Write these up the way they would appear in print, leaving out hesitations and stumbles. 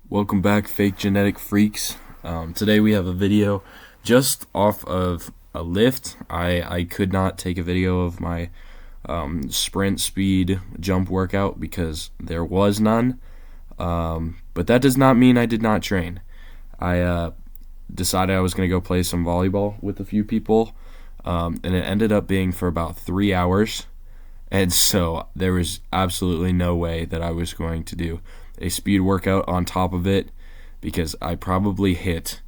Welcome back, fake genetic freaks. Today we have a video just off of a lift. I could not take a video of my sprint speed jump workout because there was none. But that does not mean I did not train. I decided I was going to go play some volleyball with a few people, and it ended up being for about 3 hours. And so there was absolutely no way that I was going to do a speed workout on top of it because I probably hit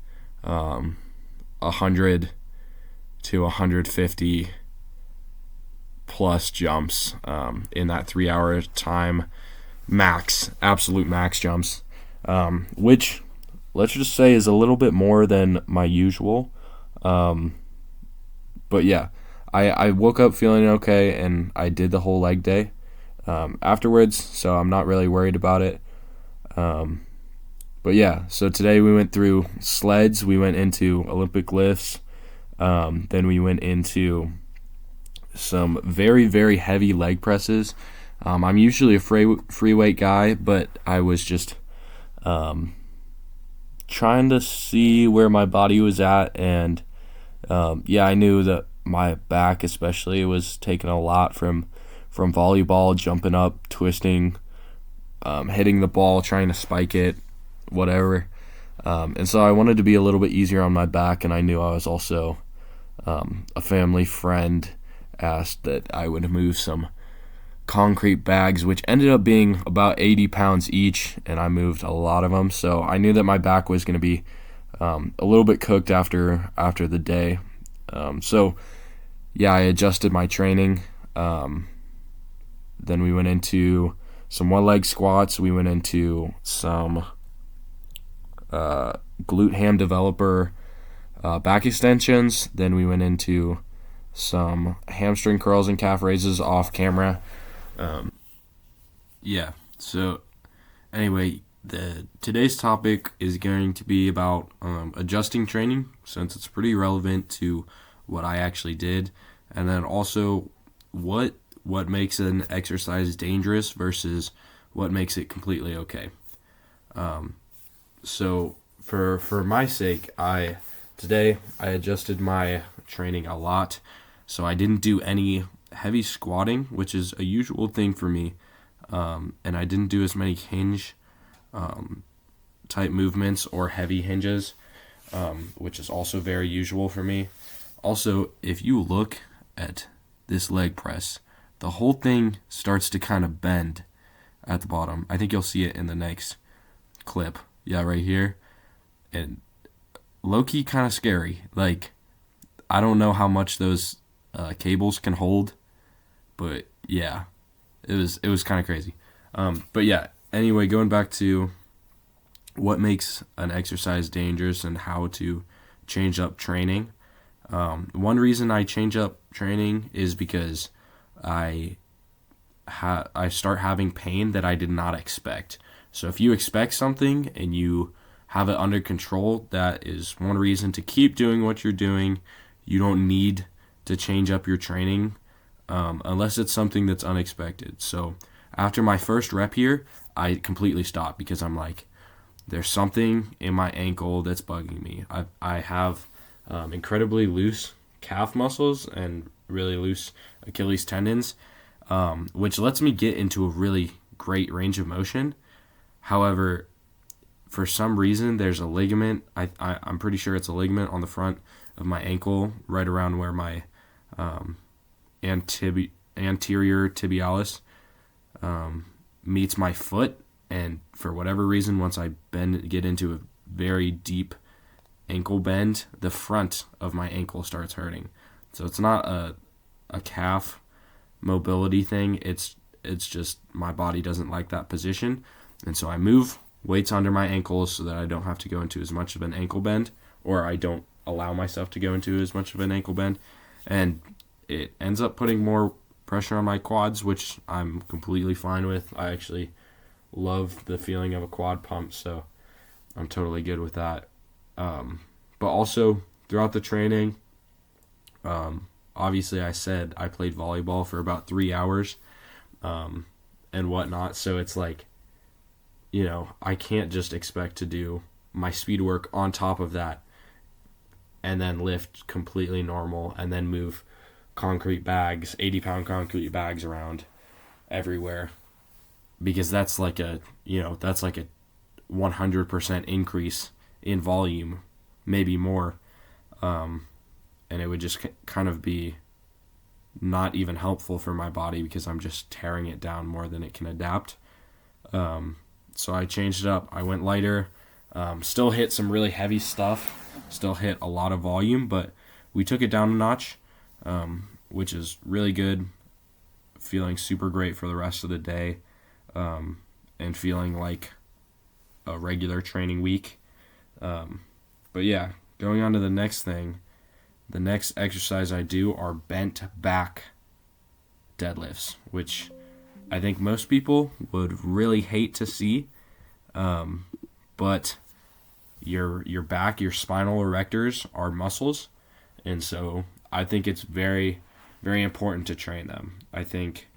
100 to 150 plus jumps in that 3 hour time, max, absolute max jumps, which let's just say is a little bit more than my usual. But yeah, I woke up feeling okay, and I did the whole leg day afterwards, so I'm not really worried about it. But yeah, so today we went through sleds, we went into Olympic lifts, then we went into some very, very heavy leg presses. I'm usually a free weight guy, but I was just trying to see where my body was at, and yeah, I knew that my back especially was taking a lot from volleyball, jumping up, twisting, hitting the ball, trying to spike it, whatever. And so I wanted to be a little bit easier on my back, and I knew I was also a family friend asked that I would move some concrete bags, which ended up being about 80 pounds each, and I moved a lot of them. So I knew that my back was going to be a little bit cooked after the day. So yeah, I adjusted my training. Then we went into some one leg squats. We went into some glute ham developer back extensions. Then we went into some hamstring curls and calf raises off camera. Yeah, so anyway, today's topic is going to be about adjusting training, since it's pretty relevant to what I actually did, and then also what makes an exercise dangerous versus what makes it completely okay. So for my sake, today I adjusted my training a lot. So I didn't do any heavy squatting, which is a usual thing for me, and I didn't do as many hinge type movements or heavy hinges, which is also very usual for me. Also, if you look at this leg press, the whole thing starts to kind of bend at the bottom. I think you'll see it in the next clip. Yeah, right here. And low-key kind of scary. Like, I don't know how much those cables can hold, but yeah, it was kind of crazy. But yeah, anyway, going back to what makes an exercise dangerous and how to change up training. One reason I change up training is because I start having pain that I did not expect. So if you expect something and you have it under control, that is one reason to keep doing what you're doing. You don't need to change up your training unless it's something that's unexpected. So after my first rep here, I completely stopped because I'm like, there's something in my ankle that's bugging me. I have incredibly loose calf muscles and really loose Achilles tendons, which lets me get into a really great range of motion. However, for some reason, there's a ligament. I'm pretty sure it's a ligament on the front of my ankle, right around where my anterior tibialis meets my foot. And for whatever reason, once I get into a very deep ankle bend, the front of my ankle starts hurting. So it's not a calf mobility thing. It's just my body doesn't like that position. And so I move weights under my ankles so that I don't have to go into as much of an ankle bend, or I don't allow myself to go into as much of an ankle bend. And it ends up putting more pressure on my quads, which I'm completely fine with. I actually love the feeling of a quad pump, so I'm totally good with that. But also throughout the training, obviously I said I played volleyball for about 3 hours and whatnot, so it's like I can't just expect to do my speed work on top of that and then lift completely normal and then move concrete bags, 80-pound concrete bags around everywhere, because that's like a 100% increase in volume, maybe more. And it would just kind of be not even helpful for my body because I'm just tearing it down more than it can adapt. So I changed it up. I went lighter, still hit some really heavy stuff, still hit a lot of volume, but we took it down a notch, which is really good. Feeling super great for the rest of the day, and feeling like a regular training week. But yeah, going on to the next thing. The next exercise I do are bent back deadlifts, which I think most people would really hate to see. But your back, your spinal erectors are muscles, and so I think it's very, very important to train them. I think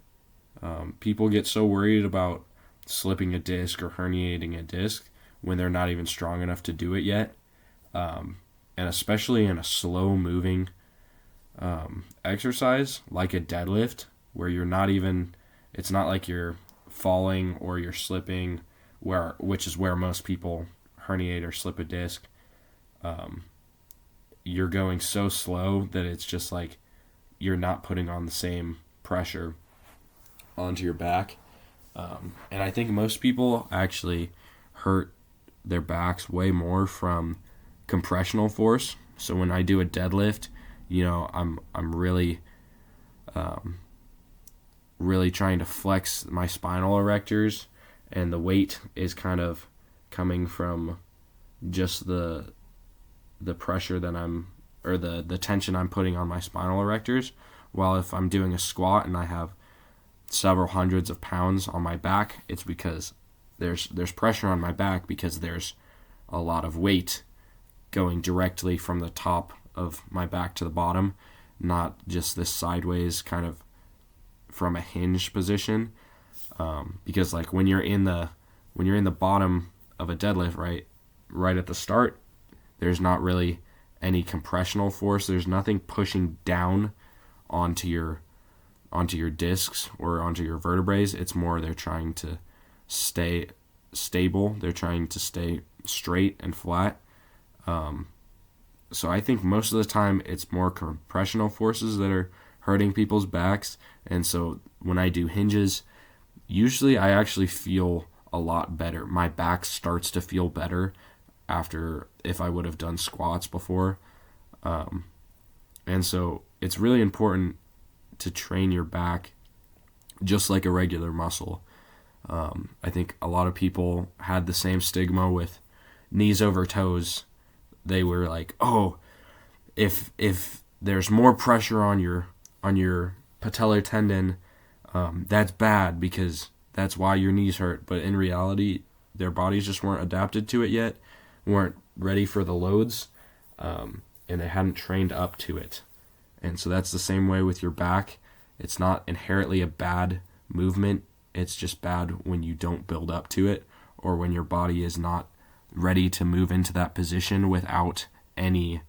people get so worried about slipping a disc or herniating a disc when they're not even strong enough to do it yet. And especially in a slow moving exercise like a deadlift, where it's not like you're falling or you're slipping, which is where most people herniate or slip a disc. You're going so slow that it's just like you're not putting on the same pressure onto your back. And I think most people actually hurt their backs way more from compressional force. So when I do a deadlift, I'm really really trying to flex my spinal erectors, and the weight is kind of coming from just the pressure that the tension I'm putting on my spinal erectors. While if I'm doing a squat and I have several hundreds of pounds on my back, it's because there's pressure on my back because there's a lot of weight going directly from the top of my back to the bottom, not just this sideways kind of from a hinge position. Because like when you're in the bottom of a deadlift, right at the start, there's not really any compressional force. There's nothing pushing down onto your discs or onto your vertebrae. It's more they're trying to stay stable. They're trying to stay straight and flat. So I think most of the time it's more compressional forces that are hurting people's backs. And so when I do hinges, usually I actually feel a lot better. My back starts to feel better after if I would have done squats before. And so it's really important to train your back just like a regular muscle. I think a lot of people had the same stigma with knees over toes. They were like, oh, if there's more pressure on your patellar tendon, that's bad because that's why your knees hurt. But in reality, their bodies just weren't adapted to it yet, weren't ready for the loads, and they hadn't trained up to it. And so that's the same way with your back. It's not inherently a bad movement. It's just bad when you don't build up to it, or when your body is not ready to move into that position without any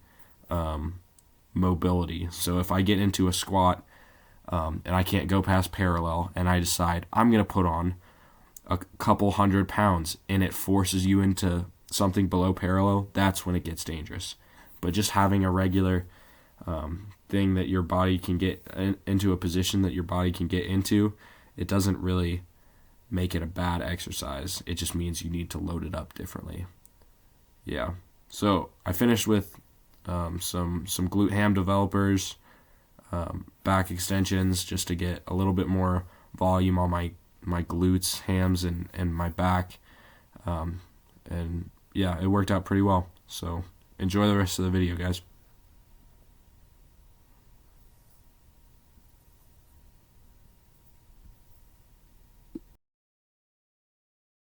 mobility. So if I get into a squat and I can't go past parallel, and I decide I'm going to put on a couple 100 pounds, and it forces you into something below parallel, that's when it gets dangerous. But just having a regular thing that your body can get into a position that your body can get into, it doesn't really make it a bad exercise. It just means you need to load it up differently. Yeah. So I finished with some glute ham developers, back extensions, just to get a little bit more volume on my glutes, hams, and my back. And yeah, it worked out pretty well. So enjoy the rest of the video, guys.